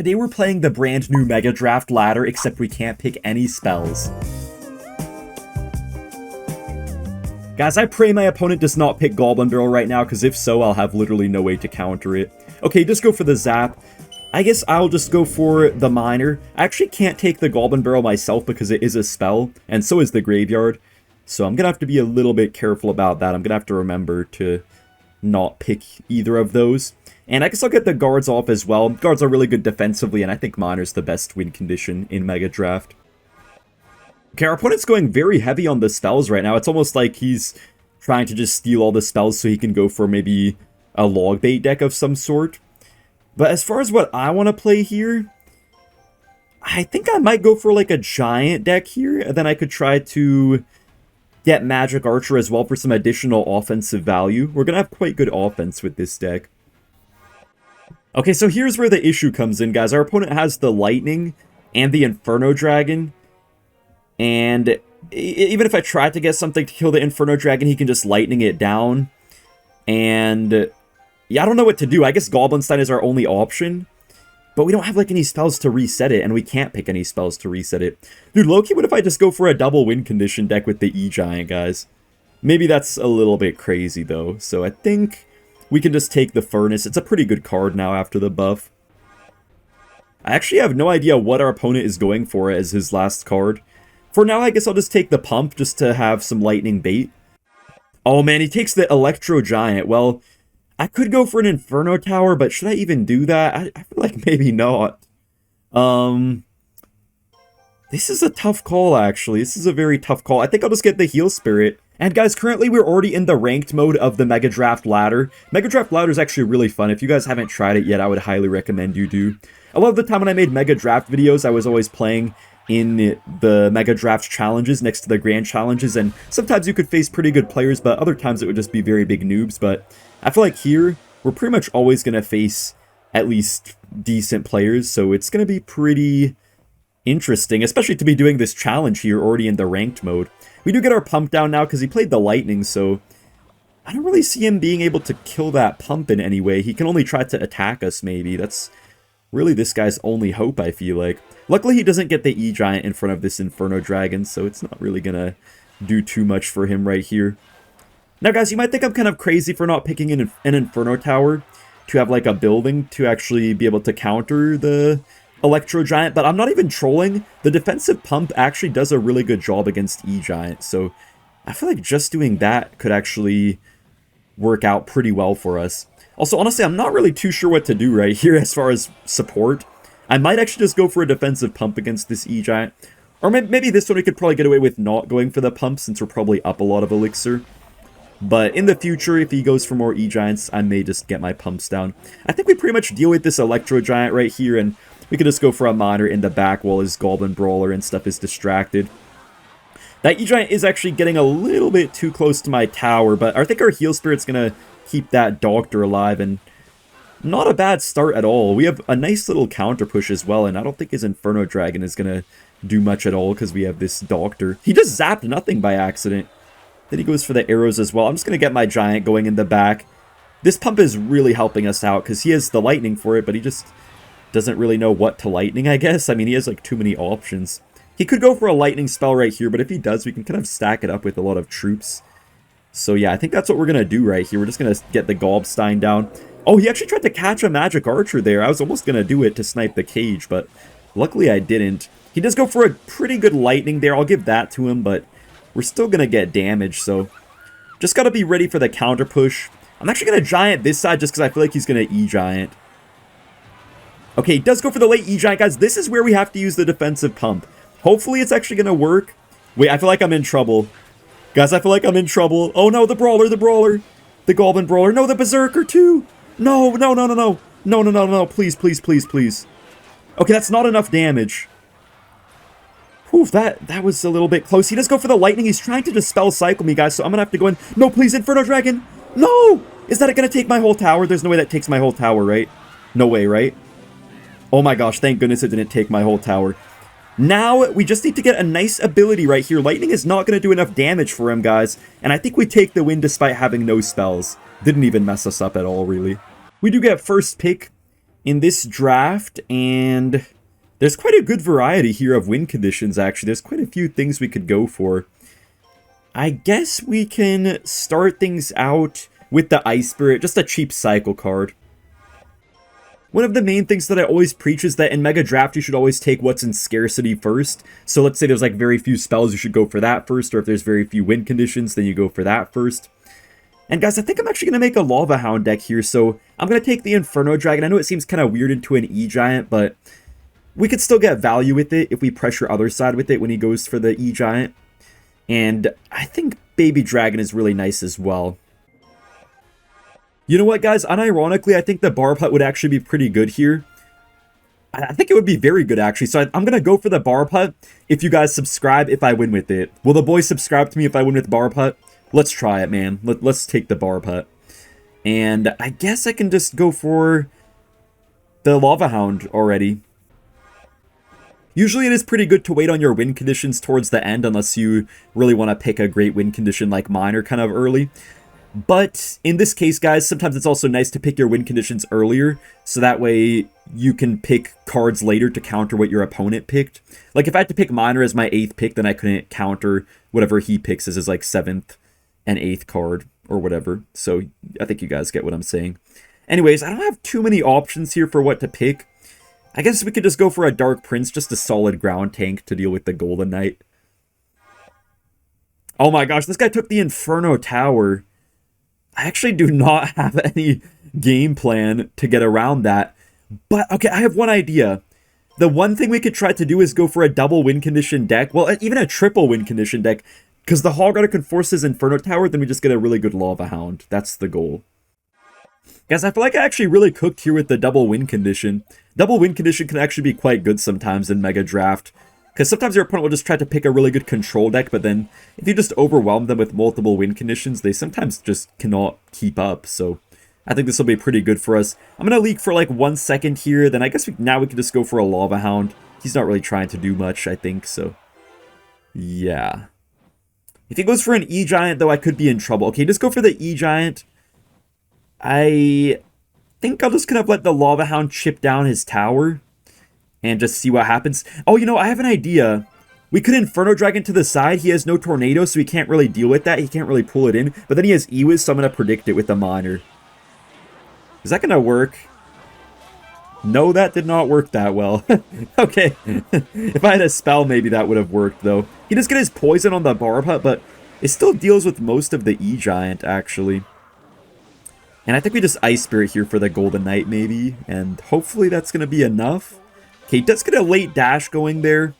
Today we're playing the brand new Mega Draft ladder, except we can't pick any spells. Guys, I pray my opponent does not pick Goblin Barrel right now, because if so, I'll have literally no way to counter it. Okay, just go for the zap. I guess I'll just go for the Miner. I actually can't take the Goblin Barrel myself because it is a spell, and so is the Graveyard. So I'm going to have to be a little bit careful about that. I'm going to have to remember to not pick either of those. And I guess I'll get the guards off as well. Guards are really good defensively, and I think Miner's the best win condition in Mega Draft. Okay, our opponent's going very heavy on the spells right now. It's almost like he's trying to just steal all the spells so he can go for maybe a Logbait deck of some sort. But as far as what I want to play here, I think I might go for like a Giant deck here, and then I could try to get Magic Archer as well for some additional offensive value. We're going to have quite good offense with this deck. Okay, so here's where the issue comes in, guys. Our opponent has the Lightning and the Inferno Dragon. And even if I try to get something to kill the Inferno Dragon, he can just Lightning it down. And yeah, I don't know what to do. I guess Goblin Stein is our only option. But we don't have like any spells to reset it, and we can't pick any spells to reset it. Dude, Loki, what if I just go for a double win condition deck with the E-Giant, guys? Maybe that's a little bit crazy, though. So I think we can just take the Furnace. It's a pretty good card now after the buff. I actually have no idea what our opponent is going for as his last card. For now, I guess I'll just take the Pump just to have some lightning bait. Oh man, he takes the Electro Giant. Well, I could go for an Inferno Tower, but should I even do that? I feel like maybe not. This is a tough call, actually. This is a very tough call. I think I'll just get the Heal Spirit. And guys, currently we're already in the ranked mode of the Mega Draft ladder. Mega Draft ladder is actually really fun. If you guys haven't tried it yet, I would highly recommend you do. A lot of the time when I made Mega Draft videos, I was always playing in the Mega Draft challenges next to the Grand Challenges, and sometimes you could face pretty good players, but other times it would just be very big noobs. But I feel like here, we're pretty much always going to face at least decent players, so it's going to be pretty interesting, especially to be doing this challenge here already in the ranked mode. We do get our Pump down now because he played the Lightning, so I don't really see him being able to kill that Pump in any way. He can only try to attack us, maybe. That's really this guy's only hope, I feel like. Luckily, he doesn't get the E-Giant in front of this Inferno Dragon, so it's not really going to do too much for him right here. Now, guys, you might think I'm kind of crazy for not picking an Inferno Tower to have, like, a building to actually be able to counter the Electro Giant, but I'm not even trolling. The defensive Pump actually does a really good job against E-Giant, so I feel like just doing that could actually work out pretty well for us. Also, honestly, I'm not really too sure what to do right here as far as support. I might actually just go for a defensive Pump against this E-Giant, or maybe this one we could probably get away with not going for the Pump since we're probably up a lot of Elixir. But in the future, if he goes for more E-Giants, I may just get my Pumps down. I think we pretty much deal with this Electro Giant right here, and we could just go for a Miner in the back while his Goblin Brawler and stuff is distracted. That E-Giant is actually getting a little bit too close to my tower, but I think our Heal Spirit's going to keep that Doctor alive, and not a bad start at all. We have a nice little counter push as well, and I don't think his Inferno Dragon is going to do much at all because we have this Doctor. He just zapped nothing by accident. Then he goes for the arrows as well. I'm just going to get my Giant going in the back. This Pump is really helping us out because he has the Lightning for it, but he just doesn't really know what to Lightning, I guess. I mean, he has like too many options. He could go for a Lightning spell right here, but if he does, we can kind of stack it up with a lot of troops. So yeah, I think that's what we're going to do right here. We're just going to get the Gobstein down. Oh, he actually tried to catch a Magic Archer there. I was almost going to do it to snipe the cage, but luckily I didn't. He does go for a pretty good Lightning there. I'll give that to him, but we're still going to get damage, so just got to be ready for the counter push. I'm actually going to Giant this side just because I feel like he's going to E-Giant. Okay, he does go for the late E-Giant, guys. This is where we have to use the defensive Pump. Hopefully it's actually going to work. Wait, I feel like I'm in trouble. Guys, I feel like I'm in trouble. Oh no, the Brawler, the Brawler. The Goblin Brawler. No, the Berserker too. No, no, no, no, no. No, no, no, no. Please, please, please, please. Okay, that's not enough damage. Whew, that was a little bit close. He does go for the Lightning. He's trying to Dispel Cycle me, guys, so I'm going to have to go in. No, please, Inferno Dragon. No! Is that going to take my whole tower? There's no way that takes my whole tower, right? No way, right? Oh my gosh, thank goodness it didn't take my whole tower. Now, we just need to get a nice ability right here. Lightning is not going to do enough damage for him, guys. And I think we take the win despite having no spells. Didn't even mess us up at all, really. We do get first pick. in this draft, and there's quite a good variety here of win conditions, actually. There's quite a few things we could go for. I guess we can start things out with the Ice Spirit, just a cheap cycle card. One of the main things that I always preach is that in Mega Draft, you should always take what's in scarcity first. So let's say there's like very few spells, you should go for that first, or if there's very few win conditions, then you go for that first. And guys, I think I'm actually going to make a Lava Hound deck here, so I'm going to take the Inferno Dragon. I know it seems kind of weird into an E-Giant, but we could still get value with it if we pressure other side with it when he goes for the E-Giant. And I think Baby Dragon is really nice as well. You know what, guys? Unironically, I think the Barb Hut would actually be pretty good here. I think it would be very good, actually. So I'm going to go for the Barb Hut if you guys subscribe if I win with it. Will the boys subscribe to me if I win with Barb Hut? Let's try it, man. Let's take the Barb Hut. And I guess I can just go for the Lava Hound already. Usually it is pretty good to wait on your win conditions towards the end unless you really want to pick a great win condition like mine or kind of early. But in this case, guys, sometimes it's also nice to pick your win conditions earlier, so that way you can pick cards later to counter what your opponent picked. Like if I had to pick Miner as my 8th pick, then I couldn't counter whatever he picks as his like 7th and 8th card or whatever. So I think you guys get what I'm saying. Anyways, I don't have too many options here for what to pick. I guess we could just go for a Dark Prince, just a solid ground tank to deal with the Golden Knight. Oh my gosh, this guy took the Inferno Tower. I actually do not have any game plan to get around that. But, okay, I have one idea. The one thing we could try to do is go for a double win condition deck. Well, even a triple win condition deck. Because the Hog can force his Inferno Tower, then we just get a really good Lava Hound. That's the goal. Guys, I feel like I actually really cooked here with the double win condition. Double win condition can actually be quite good sometimes in Mega Draft. Because sometimes your opponent will just try to pick a really good control deck, but then if you just overwhelm them with multiple win conditions, they sometimes just cannot keep up. So I think this will be pretty good for us. I'm going to leak for like 1 second here, then I guess now we can just go for a Lava Hound. He's not really trying to do much, I think, so yeah. If he goes for an E-Giant, though, I could be in trouble. Okay, just go for the E-Giant. I think I'll just kind of let the Lava Hound chip down his tower and just see what happens. Oh, you know, I have an idea. We could Inferno Dragon to the side. He has no Tornado, so he can't really deal with that. He can't really pull it in. But then he has Ewiz, so I'm going to predict it with the Miner. Is that going to work? No, that did not work that well. Okay. If I had a spell, maybe that would have worked, though. He does get his poison on the Barb Hut, but it still deals with most of the E-Giant, actually. And I think we just Ice Spirit here for the Golden Knight, maybe. And hopefully that's going to be enough. Okay, he does get a late dash going there.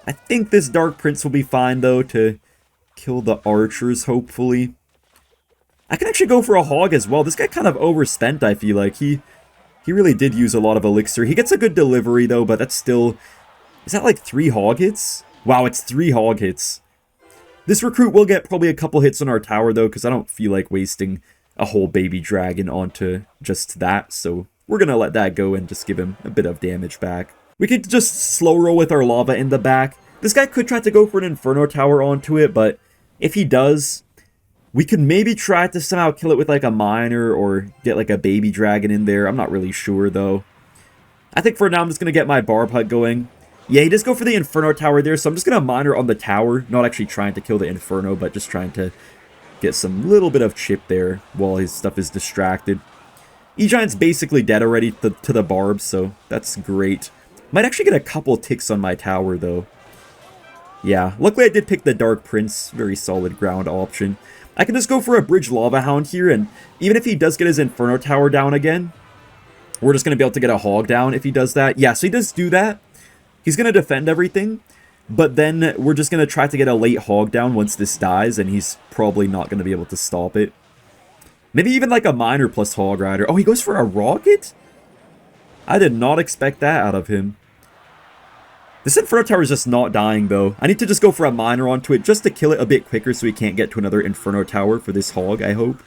I think this Dark Prince will be fine, though, to kill the archers, hopefully. I can actually go for a Hog as well. This guy kind of overspent, I feel like. He really did use a lot of elixir. He gets a good delivery, though, but that's still... Is that like 3 Hog hits? Wow, it's 3 Hog hits. This recruit will get probably a couple hits on our tower, though, because I don't feel like wasting a whole baby dragon onto just that, so we're going to let that go and just give him a bit of damage back. We could just slow roll with our lava in the back. This guy could try to go for an Inferno Tower onto it, but if he does, we could maybe try to somehow kill it with like a miner or get like a baby dragon in there. I'm not really sure, though. I think for now I'm just going to get my Barb Hut going. Yeah, he does go for the Inferno Tower there, so I'm just going to miner on the tower. Not actually trying to kill the Inferno, but just trying to get some little bit of chip there while his stuff is distracted. E-Giant's basically dead already to the Barb, so that's great. Might actually get a couple ticks on my tower, though. Yeah, luckily I did pick the Dark Prince. Very solid ground option. I can just go for a Bridge Lava Hound here, and even if he does get his Inferno Tower down again, we're just going to be able to get a Hog down if he does that. Yeah, so he does do that. He's going to defend everything, but then we're just going to try to get a late Hog down once this dies, and he's probably not going to be able to stop it. Maybe even like a Miner plus Hog Rider. Oh, he goes for a Rocket? I did not expect that out of him. This Inferno Tower is just not dying, though. I need to just go for a Miner onto it just to kill it a bit quicker so he can't get to another Inferno Tower for this Hog, I hope.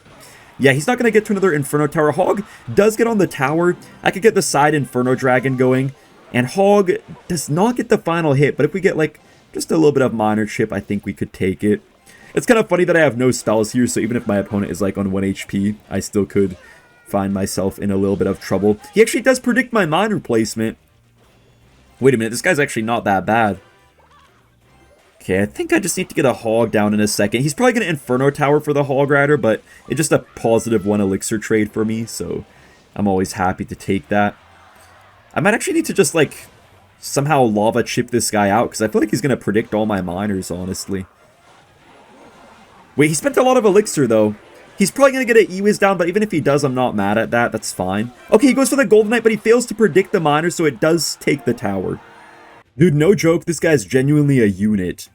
Yeah, he's not going to get to another Inferno Tower. Hog does get on the tower. I could get the side Inferno Dragon going. And Hog does not get the final hit, but if we get like just a little bit of Miner chip, I think we could take it. It's kind of funny that I have no spells here, so even if my opponent is like on 1 HP, I still could find myself in a little bit of trouble. He actually does predict my mine replacement. Wait a minute, this guy's actually not that bad. Okay, I think I just need to get a Hog down in a second. He's probably going to Inferno Tower for the Hog Rider, but it's just a positive 1 elixir trade for me, so I'm always happy to take that. I might actually need to just, like, somehow lava chip this guy out, because I feel like he's going to predict all my miners, honestly. Wait, he spent a lot of elixir, though. He's probably going to get an E-Wiz down, but even if he does, I'm not mad at that. That's fine. Okay, he goes for the Golden Knight, but he fails to predict the miner, so it does take the tower. Dude, no joke, this guy's genuinely a unit.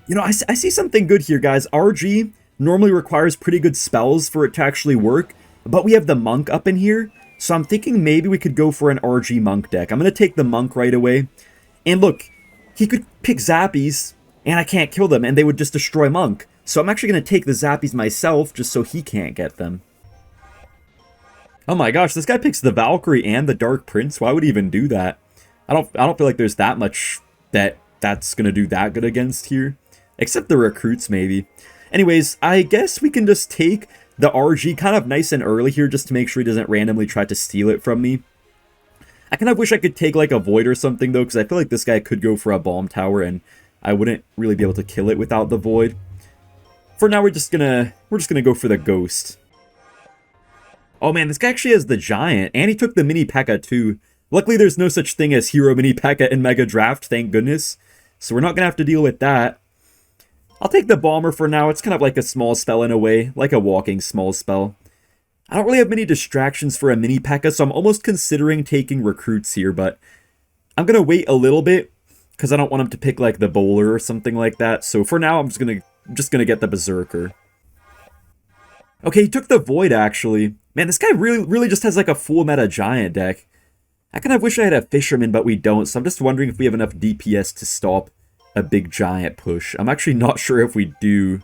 You know, I see something good here, guys. RG normally requires pretty good spells for it to actually work, but we have the Monk up in here, so I'm thinking maybe we could go for an RG Monk deck. I'm going to take the Monk right away. And look, he could pick Zappies, and I can't kill them, and they would just destroy Monk. So I'm actually going to take the Zappies myself, just so he can't get them. Oh my gosh, this guy picks the Valkyrie and the Dark Prince. Why would he even do that? I don't feel like there's that much that's going to do that good against here. Except the recruits, maybe. Anyways, I guess we can just take the RG kind of nice and early here just to make sure he doesn't randomly try to steal it from me. I kind of wish I could take like a Void or something though, because I feel like this guy could go for a Bomb Tower and I wouldn't really be able to kill it without the Void. For now, we're just gonna go for the Ghost. Oh man, this guy actually has the Giant, and he took the Mini Pekka too. Luckily, there's no such thing as Hero Mini Pekka in Mega Draft, thank goodness. So we're not going to have to deal with that. I'll take the Bomber for now. It's kind of like a small spell in a way, like a walking small spell. I don't really have many distractions for a Mini Pekka, so I'm almost considering taking Recruits here, but I'm going to wait a little bit, because I don't want him to pick like the Bowler or something like that. So for now, I'm just gonna get the Berserker. Okay, he took the Void, actually. Man, this guy really just has like a full meta Giant deck. I kind of wish I had a Fisherman, but we don't, so I'm just wondering if we have enough DPS to stop a big Giant push. I'm actually not sure if we do.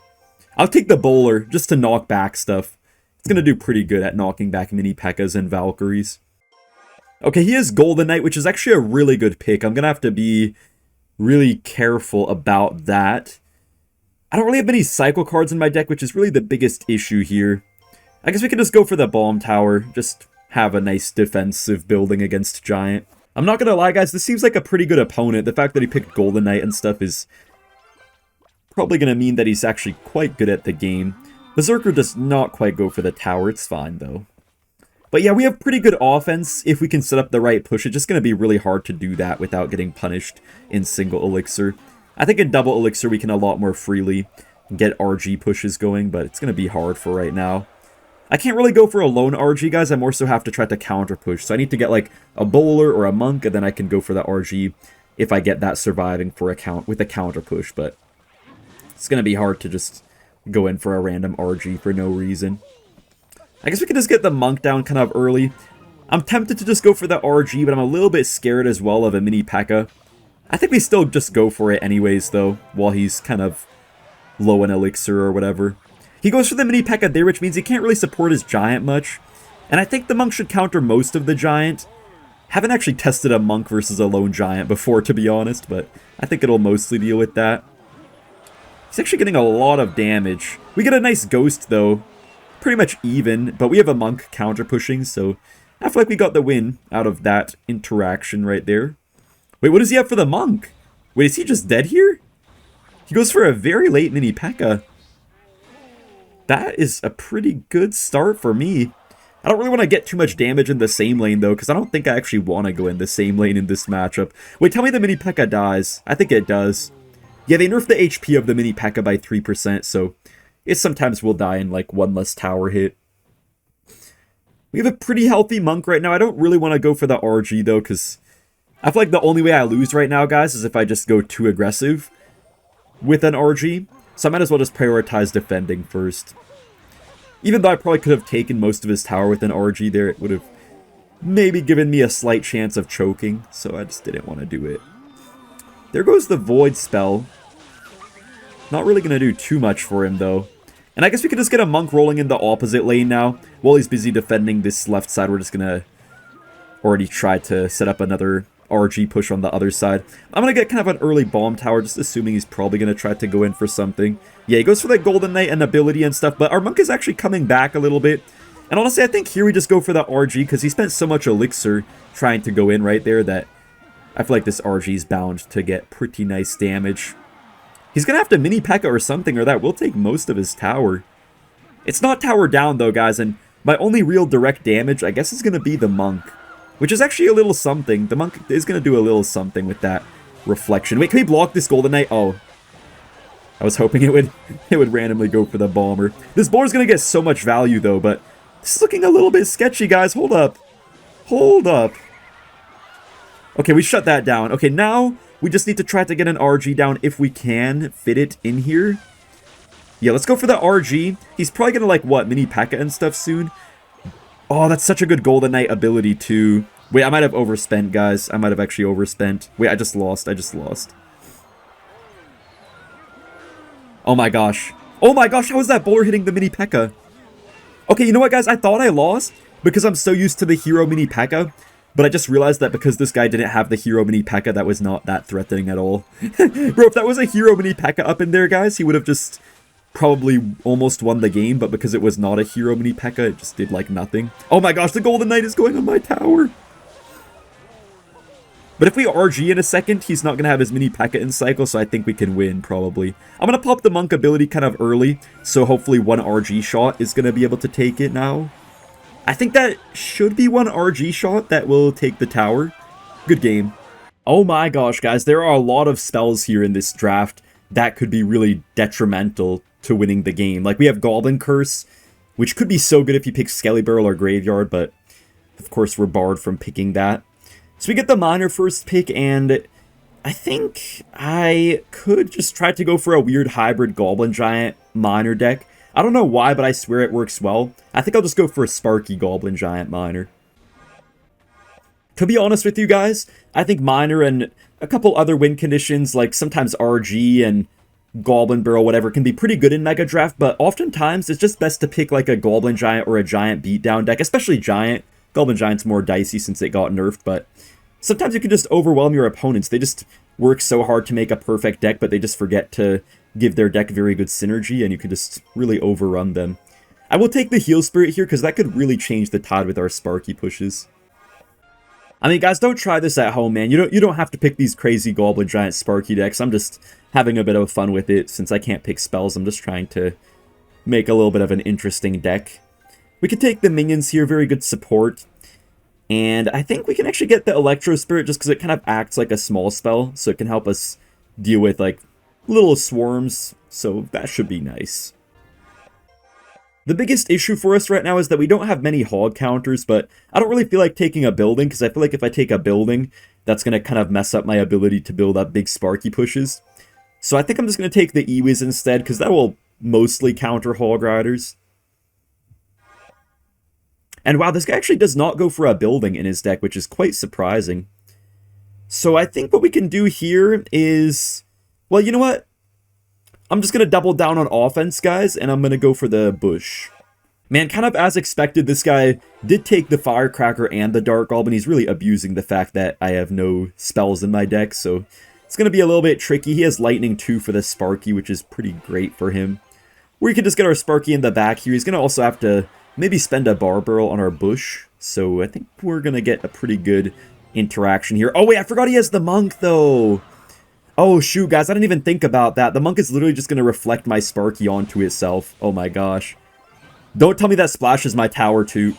I'll take the Bowler, just to knock back stuff. It's going to do pretty good at knocking back Mini Pekkas and Valkyries. Okay, he has Golden Knight, which is actually a really good pick. I'm going to have to be really careful about that. I don't really have many Cycle cards in my deck, which is really the biggest issue here. I guess we can just go for the Bomb Tower, just have a nice defensive building against Giant. I'm not gonna lie, guys, this seems like a pretty good opponent. The fact that he picked Golden Knight and stuff is probably gonna mean that he's actually quite good at the game. Berserker does not quite go for the tower, it's fine though. But yeah, we have pretty good offense if we can set up the right push. It's just gonna be really hard to do that without getting punished in single elixir. I think in double elixir we can a lot more freely get RG pushes going, but it's gonna be hard for right now. I can't really go for a lone RG, guys. I more so have to try to counter push. So I need to get like a Bowler or a Monk, and then I can go for the RG if I get that surviving for with a counter push. But it's going to be hard to just go in for a random RG for no reason. I guess we can just get the Monk down kind of early. I'm tempted to just go for the RG, but I'm a little bit scared as well of a Mini Pekka. I think we still just go for it anyways, though, while he's kind of low in elixir or whatever. He goes for the Mini Pekka there, which means he can't really support his Giant much. And I think the Monk should counter most of the Giant. Haven't actually tested a Monk versus a lone Giant before, to be honest, but I think it'll mostly deal with that. He's actually getting a lot of damage. We get a nice Ghost, though. Pretty much even, but we have a Monk counter pushing, so I feel like we got the win out of that interaction right there. Wait, what does he have for the Monk? Wait, is he just dead here? He goes for a very late Mini Pekka. That is a pretty good start for me. I don't really want to get too much damage in the same lane, though, because I don't think I actually want to go in the same lane in this matchup. Wait, tell me the Mini Pekka dies. I think it does. Yeah, they nerfed the HP of the Mini Pekka by 3%, so it sometimes will die in, like, one less tower hit. We have a pretty healthy Monk right now. I don't really want to go for the RG, though, because I feel like the only way I lose right now, guys, is if I just go too aggressive with an RG. So I might as well just prioritize defending first. Even though I probably could have taken most of his tower with an RG there, it would have maybe given me a slight chance of choking, so I just didn't want to do it. There goes the Void spell. Not really going to do too much for him, though. And I guess we could just get a Monk rolling in the opposite lane now. While he's busy defending this left side, we're just going to already try to set up another RG push on the other side. I'm going to get kind of an early Bomb Tower, just assuming he's probably going to try to go in for something. Yeah, he goes for that Golden Knight and ability and stuff, but our Monk is actually coming back a little bit. And And honestly, I think here we just go for the RG, because he spent so much elixir trying to go in right there that I feel like this RG is bound to get pretty nice damage. He's going to have to mini Pekka or something, or that will take most of his tower. It's not tower down, though, guys, and my only real direct damage, I guess, is going to be the monk, which is actually a little something. The monk is going to do a little something with that reflection. Wait, can we block this Golden Knight? Oh. I was hoping it would randomly go for the bomber. This boar's going to get so much value, though, but this is looking a little bit sketchy, guys. Hold up. Hold up. Okay, we shut that down. Okay, now we just need to try to get an RG down if we can fit it in here. Yeah, let's go for the RG. He's probably going to, like, what, mini Pekka and stuff soon? Oh, that's such a good Golden Knight ability, too. Wait, I might have overspent, guys. I might have actually overspent. Wait, I just lost. I just lost. Oh my gosh. Oh my gosh, how is that bowler hitting the mini Pekka? Okay, you know what, guys? I thought I lost because I'm so used to the hero mini Pekka. But I just realized that because this guy didn't have the hero mini Pekka, that was not that threatening at all. Bro, if that was a hero mini Pekka up in there, guys, he would have just probably almost won the game. But because it was not a hero mini Pekka, it just did, like, nothing. Oh my gosh, the Golden Knight is going on my tower. But if we RG in a second, he's not going to have his mini Pekka in cycle, so I think we can win, probably. I'm going to pop the monk ability kind of early, so hopefully one RG shot is going to be able to take it now. I think that should be one RG shot that will take the tower. Good game. Oh my gosh, guys, there are a lot of spells here in this draft that could be really detrimental to winning the game. Like, we have Goblin Curse, which could be so good if you pick Skelly Barrel or Graveyard, but of course we're barred from picking that. So we get the Miner first pick, and I think I could just try to go for a weird hybrid Goblin Giant Miner deck. I don't know why, but I swear it works well. I think I'll just go for a Sparky Goblin Giant Miner. To be honest with you guys, I think Miner and a couple other win conditions, like sometimes RG and Goblin Barrel, whatever, can be pretty good in Mega Draft, but oftentimes it's just best to pick like a Goblin Giant or a Giant Beatdown deck, especially Giant. Goblin Giant's more dicey since it got nerfed, but sometimes you can just overwhelm your opponents. They just work so hard to make a perfect deck, but they just forget to give their deck very good synergy, and you can just really overrun them. I will take the Heal Spirit here, because that could really change the tide with our Sparky pushes. I mean, guys, don't try this at home, man. You don't have to pick these crazy Goblin Giant Sparky decks. I'm just having a bit of fun with it. Since I can't pick spells, I'm just trying to make a little bit of an interesting deck. We could take the minions here, very good support. And I think we can actually get the Electro Spirit just because it kind of acts like a small spell. So it can help us deal with, like, little swarms. So that should be nice. The biggest issue for us right now is that we don't have many hog counters, but I don't really feel like taking a building, because I feel like if I take a building, that's going to kind of mess up my ability to build up big Sparky pushes. So I think I'm just going to take the Ewiz instead, because that will mostly counter Hog Riders. And wow, this guy actually does not go for a building in his deck, which is quite surprising. So I think what we can do here is, well, you know what? I'm just going to double down on offense, guys, and I'm going to go for the bush. Man, kind of as expected, this guy did take the Firecracker and the Dark Goblin. He's really abusing the fact that I have no spells in my deck, so it's going to be a little bit tricky. He has Lightning 2 for the Sparky, which is pretty great for him. We can just get our Sparky in the back here. He's going to also have to maybe spend a Bar Barrel on our bush, so I think we're going to get a pretty good interaction here. Oh wait, I forgot he has the Monk, though. Oh shoot, guys, I didn't even think about that. The Monk is literally just going to reflect my Sparky onto itself. Oh my gosh. Don't tell me that splashes my tower too.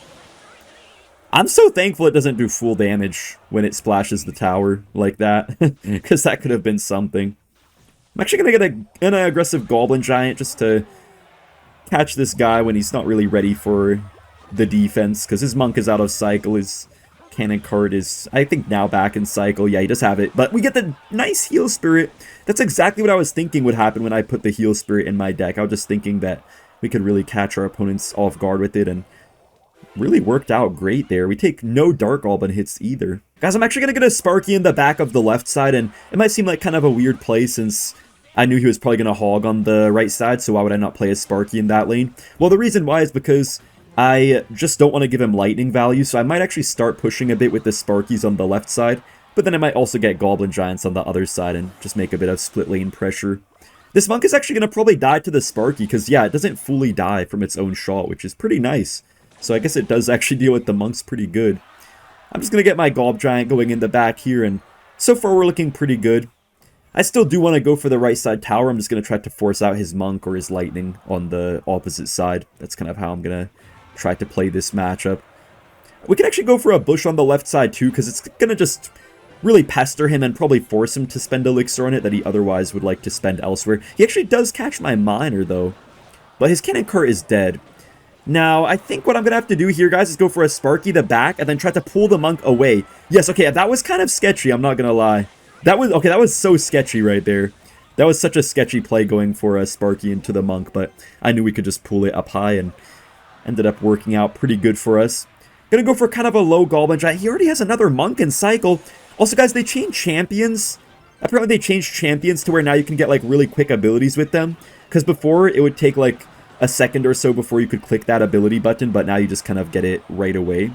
I'm so thankful it doesn't do full damage when it splashes the tower like that, because that could have been something. I'm actually going to get an aggressive Goblin Giant just to catch this guy when he's not really ready for the defense, because his Monk is out of cycle. His Cannon card is, I think, now back in cycle. Yeah, he does have it. But we get the nice Heal Spirit. That's exactly what I was thinking would happen when I put the Heal Spirit in my deck. I was just thinking that we could really catch our opponents off guard with it, and really worked out great there. We take no Dark Goblin hits either. Guys, I'm actually going to get a Sparky in the back of the left side, and it might seem like kind of a weird play since I knew he was probably going to hog on the right side, so why would I not play a Sparky in that lane? Well, the reason why is because I just don't want to give him lightning value, so I might actually start pushing a bit with the Sparkies on the left side, but then I might also get Goblin Giants on the other side and just make a bit of split lane pressure. This Monk is actually going to probably die to the Sparky, because yeah, it doesn't fully die from its own shot, which is pretty nice. So I guess it does actually deal with the monks pretty good. I'm just going to get my Goblin Giant going in the back here, and so far we're looking pretty good. I still do want to go for the right side tower. I'm just going to try to force out his monk or his lightning on the opposite side. That's kind of how I'm going to try to play this matchup. We can actually go for a bush on the left side too, because it's going to just really pester him and probably force him to spend elixir on it that he otherwise would like to spend elsewhere. He actually does catch my miner though, but his cannon cart is dead. Now, I think what I'm going to have to do here, guys, is go for a Sparky the back and then try to pull the monk away. Yes, okay, that was kind of sketchy, I'm not going to lie. That was so sketchy right there. That was such a sketchy play going for a Sparky into the monk, but I knew we could just pull it up high and ended up working out pretty good for us. Gonna go for kind of a low Goblin Giant. He already has another monk in cycle. Also, guys, they changed champions. Apparently, they changed champions to where now you can get, like, really quick abilities with them. Because before, it would take, like, a second or so before you could click that ability button, but now you just kind of get it right away.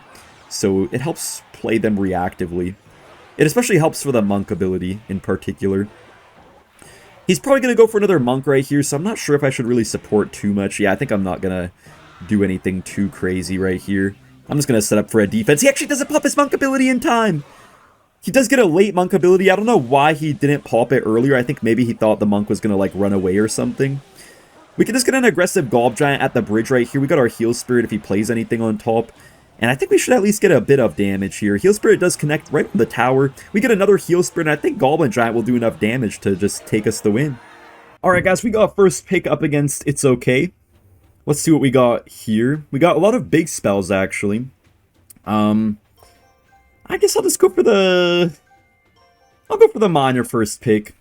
So it helps play them reactively. It especially helps for the monk ability in particular. He's probably going to go for another monk right here, so I'm not sure if I should really support too much. Yeah, I think I'm not going to do anything too crazy right here. I'm just going to set up for a defense. He actually doesn't pop his monk ability in time. He does get a late monk ability. I don't know why he didn't pop it earlier. I think maybe he thought the monk was going to, like, run away or something. We can just get an aggressive Goblin Giant at the bridge right here. We got our Heal Spirit if he plays anything on top. And I think we should at least get a bit of damage here. Heal Spirit does connect right on the tower. We get another Heal Spirit, and I think Goblin Giant will do enough damage to just take us the win. Alright guys, we got first pick up against It's Okay. Let's see what we got here. We got a lot of big spells, actually. I guess I'll just go for the... I'll go for the minor first pick.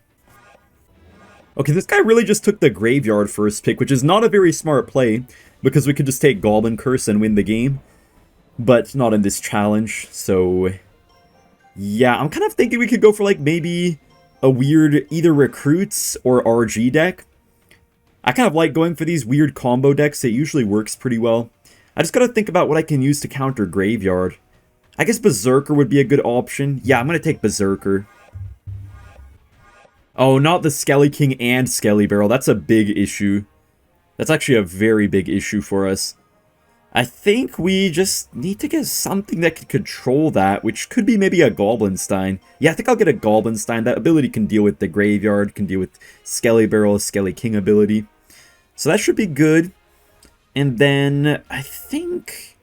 Okay, this guy really just took the graveyard first pick, which is not a very smart play, because we could just take Goblin Curse and win the game. But not in this challenge, so... Yeah, I'm kind of thinking we could go for, like, maybe a weird either Recruits or RG deck. I kind of like going for these weird combo decks. It usually works pretty well. I just gotta think about what I can use to counter Graveyard. I guess Berserker would be a good option. Yeah, I'm gonna take Berserker. Oh, not the Skelly King and Skelly Barrel. That's a big issue. That's actually a very big issue for us. I think we just need to get something that can control that, which could be maybe a Goblin Stein. Yeah, I think I'll get a Goblin Stein. That ability can deal with the Graveyard, can deal with Skelly Barrel, Skelly King ability. So that should be good. And then I think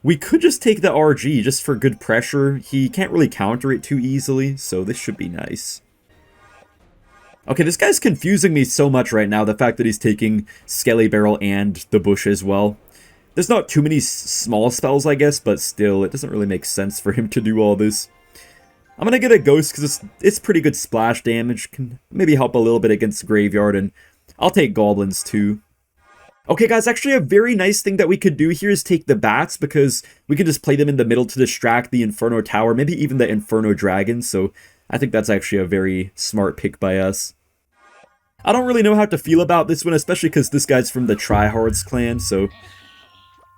we could just take the RG just for good pressure. He can't really counter it too easily, so this should be nice. Okay, this guy's confusing me so much right now, the fact that he's taking Skelly Barrel and the Bush as well. There's not too many small spells, I guess, but still, it doesn't really make sense for him to do all this. I'm gonna get a Ghost because it's pretty good splash damage, can maybe help a little bit against Graveyard, and I'll take Goblins too. Okay guys, actually a very nice thing that we could do here is take the Bats, because we can just play them in the middle to distract the Inferno Tower, maybe even the Inferno Dragon, so I think that's actually a very smart pick by us. I don't really know how to feel about this one, especially because this guy's from the Tryhards clan, so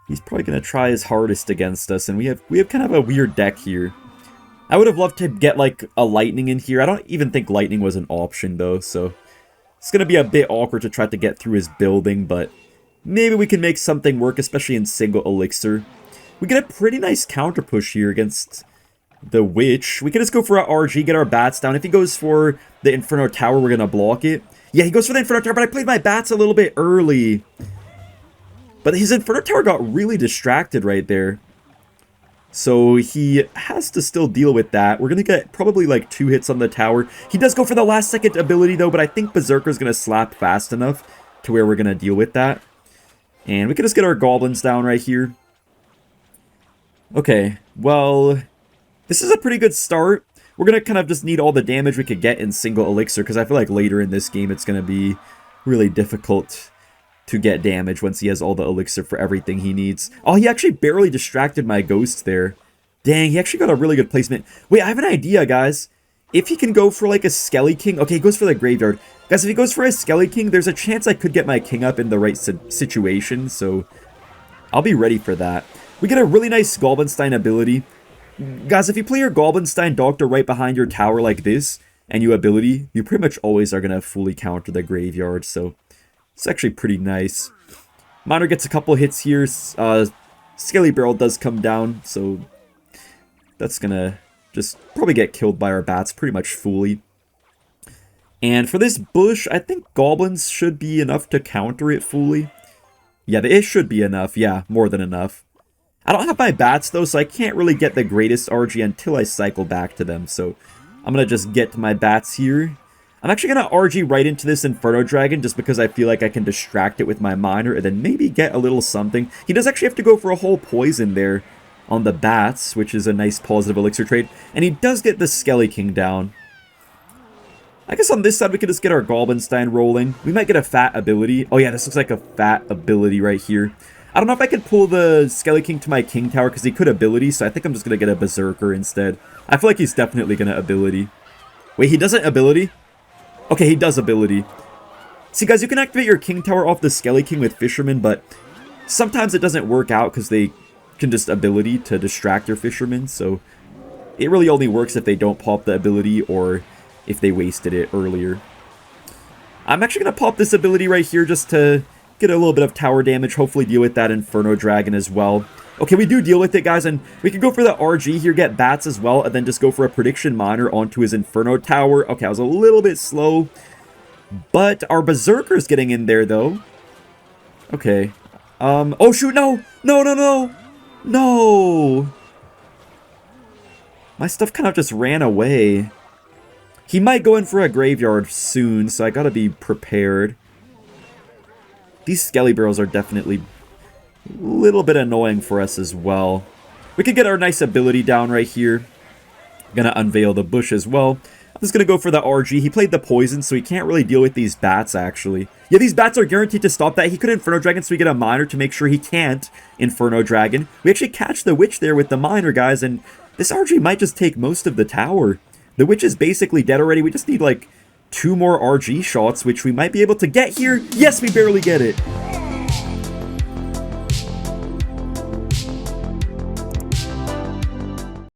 he's probably going to try his hardest against us, and we have kind of a weird deck here. I would have loved to get, like, a Lightning in here. I don't even think Lightning was an option, though, so it's going to be a bit awkward to try to get through his building, but maybe we can make something work, especially in single Elixir. We get a pretty nice counter push here against the Witch. We can just go for our RG, get our Bats down. If he goes for the Inferno Tower, we're going to block it. Yeah, he goes for the Inferno Tower, but I played my Bats a little bit early. But his Inferno Tower got really distracted right there. So he has to still deal with that. We're going to get probably like 2 hits on the tower. He does go for the last second ability though, but I think Berserker's going to slap fast enough to where we're going to deal with that. And we can just get our Goblins down right here. Okay, well, this is a pretty good start. We're going to kind of just need all the damage we could get in single Elixir, because I feel like later in this game it's going to be really difficult to get damage once he has all the Elixir for everything he needs. Oh, he actually barely distracted my Ghost there. Dang, he actually got a really good placement. Wait, I have an idea, guys. If he can go for like a Skelly King... Okay, he goes for the Graveyard. Guys, if he goes for a Skelly King, there's a chance I could get my King up in the right situation, so I'll be ready for that. We get a really nice Goblin Stein ability. Guys, if you play your Goblin Stein Doctor right behind your tower like this, and you ability, you pretty much always are going to fully counter the Graveyard, so it's actually pretty nice. Miner gets a couple hits here. Skelly Barrel does come down, so that's gonna just probably get killed by our bats pretty much fully. And for this bush, I think goblins should be enough to counter it fully. Yeah, it should be enough. Yeah, more than enough. I don't have my bats, though, so I can't really get the greatest RG until I cycle back to them. So I'm going to just get to my bats here. I'm actually going to RG right into this Inferno Dragon just because I feel like I can distract it with my miner and then maybe get a little something. He does actually have to go for a whole poison there on the bats, which is a nice positive elixir trade. And he does get the Skelly King down. I guess on this side we could just get our Goblin Giant rolling. We might get a fat ability. Oh yeah, this looks like a fat ability right here. I don't know if I could pull the Skelly King to my King Tower because he could ability, so I think I'm just going to get a Berserker instead. I feel like he's definitely going to ability. Wait, he doesn't ability? Okay, he does ability. See guys, you can activate your King Tower off the Skelly King with Fisherman, but sometimes it doesn't work out because they can just ability to distract your Fisherman, so it really only works if they don't pop the ability or if they wasted it earlier. I'm actually going to pop this ability right here just to get a little bit of tower damage, hopefully deal with that Inferno Dragon as well. Okay, we do deal with it, guys, and we can go for the RG here, get bats as well, and then just go for a Prediction Miner onto his Inferno Tower. Okay, I was a little bit slow, but our Berserker's getting in there, though. Okay. Oh, shoot, no! No, no, no! No! My stuff kind of just ran away. He might go in for a graveyard soon, so I gotta be prepared. These Skelly Barrels are definitely a little bit annoying for us as well. We could get our nice ability down right here. Gonna unveil the bush as well. I'm just gonna go for the RG. He played the poison, so he can't really deal with these bats, actually. Yeah, these bats are guaranteed to stop that. He could Inferno Dragon, so we get a miner to make sure he can't Inferno Dragon. We actually catch the witch there with the miner, guys, and this RG might just take most of the tower. The witch is basically dead already. We just need like 2 more RG shots, which we might be able to get here. Yes, we barely get it.